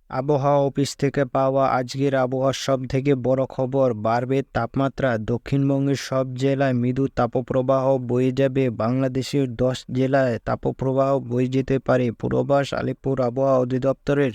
আবহাওয়া অফিস থেকে পাওয়া আজকের আবহাওয়ার সব থেকে বড় খবর, বাড়বে তাপমাত্রা। দক্ষিণবঙ্গের সব জেলায় মৃদু তাপপ্রবাহ বয়ে যাবে। বাংলাদেশের 10 জেলায় তাপপ্রবাহ বয়ে যেতে পারে। পূর্বাভাস আলিপুর আবহাওয়া অধিদপ্তরের।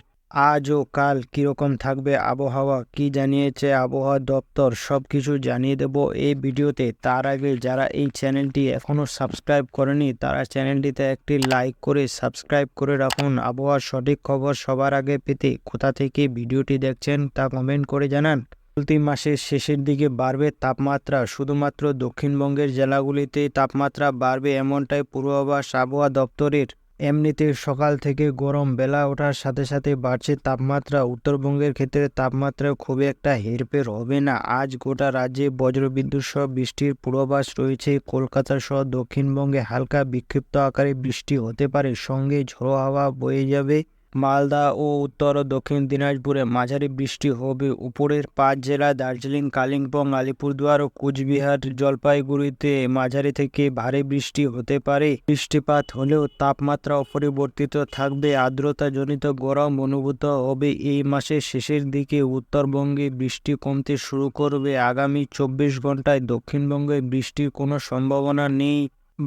আজ ও কাল কিরকম থাকবে আবহাওয়া, কি জানিয়েছে আবহাওয়া দপ্তর, সবকিছু জানিয়ে দেব এই ভিডিওতে। তার আগে যারা এই চ্যানেলটি এখনো সাবস্ক্রাইব করেনি তারা চ্যানেলটিতে একটি লাইক করে সাবস্ক্রাইব করে রাখুন। আবহাওয়ার সঠিক খবর সবার আগে পেতে কোথা থেকে ভিডিওটি দেখছেন তা কমেন্ট করে জানান। চলতি মাসের শেষের দিকে বাড়বে তাপমাত্রা। শুধুমাত্র দক্ষিণবঙ্গের জেলাগুলিতে তাপমাত্রা বাড়বে এমনটাই পূর্বাভাস আবহাওয়া দপ্তরের। এমনিতে সকাল থেকে গরম, বেলা ওঠার সাথে সাথে বাড়ছে তাপমাত্রা। উত্তরবঙ্গের ক্ষেত্রে তাপমাত্রা খুব একটা হেরফের হবে না। আজ গোটা রাজ্যে বজ্রবিদ্যুৎ সহ বৃষ্টির পূর্বাভাস রয়েছে। কলকাতা সহ দক্ষিণবঙ্গে হালকা বিক্ষিপ্ত আকারে বৃষ্টি হতে পারে, সঙ্গে ঝোড়ো হাওয়া বয়ে যাবে। মালদা ও উত্তর ও দক্ষিণ দিনাজপুরে মাঝারি বৃষ্টি হবে। উপরের 5 জেলা দার্জিলিং, কালিম্পং, আলিপুরদুয়ার ও কোচবিহার, জলপাইগুড়িতে মাঝারি থেকে ভারী বৃষ্টি হতে পারে। বৃষ্টিপাত হলেও তাপমাত্রা অপরিবর্তিত থাকবে। আর্দ্রতাজনিত গরম অনুভূত হবে। এই মাসের শেষের দিকে উত্তরবঙ্গে বৃষ্টি কমতে শুরু করবে। আগামী 24 ঘন্টায় দক্ষিণবঙ্গে বৃষ্টির কোনো সম্ভাবনা নেই।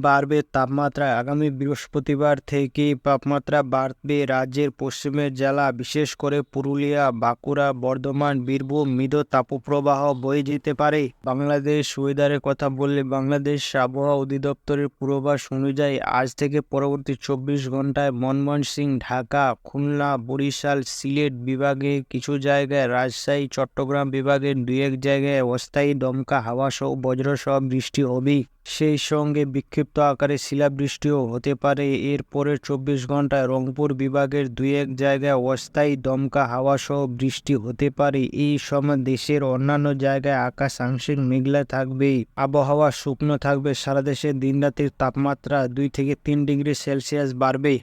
বাড়বে তাপমাত্রা। আগামী বৃহস্পতিবার থেকে তাপমাত্রা বাড়বে। রাজ্যের পশ্চিমের জেলা বিশেষ করে পুরুলিয়া, বাঁকুড়া, বর্ধমান, বীরভূম মৃদু তাপপ্রবাহ বয়ে যেতে পারে। বাংলাদেশ ওয়েদারের কথা বললে বাংলাদেশ আবহাওয়া অধিদপ্তরের পূর্বাভাস অনুযায়ী আজ থেকে পরবর্তী 24 ঘন্টায় ময়মনসিংহ, ঢাকা, খুলনা, বরিশাল, সিলেট বিভাগের কিছু জায়গায়, রাজশাহী, চট্টগ্রাম বিভাগের 2-1 জায়গায় অস্থায়ী দমকা হাওয়া সহ বজ্র সহ বৃষ্টি হবে। সেই সঙ্গে বিক্ষিপ্ত আকারে শিলাবৃষ্টিও হতে পারে। এর পরের 24 ঘন্টায় রংপুর বিভাগের 2-1 জায়গায় অস্থায়ী দমকা হাওয়া সহ বৃষ্টি হতে পারে। এই সময় দেশের অন্যান্য জায়গায় আকাশ আংশিক মেঘলা থাকবে। আবহাওয়া শুকনো থাকবে। সারা দেশে দিনরাতের তাপমাত্রা 2 থেকে 3 ডিগ্রি সেলসিয়াস বাড়বে।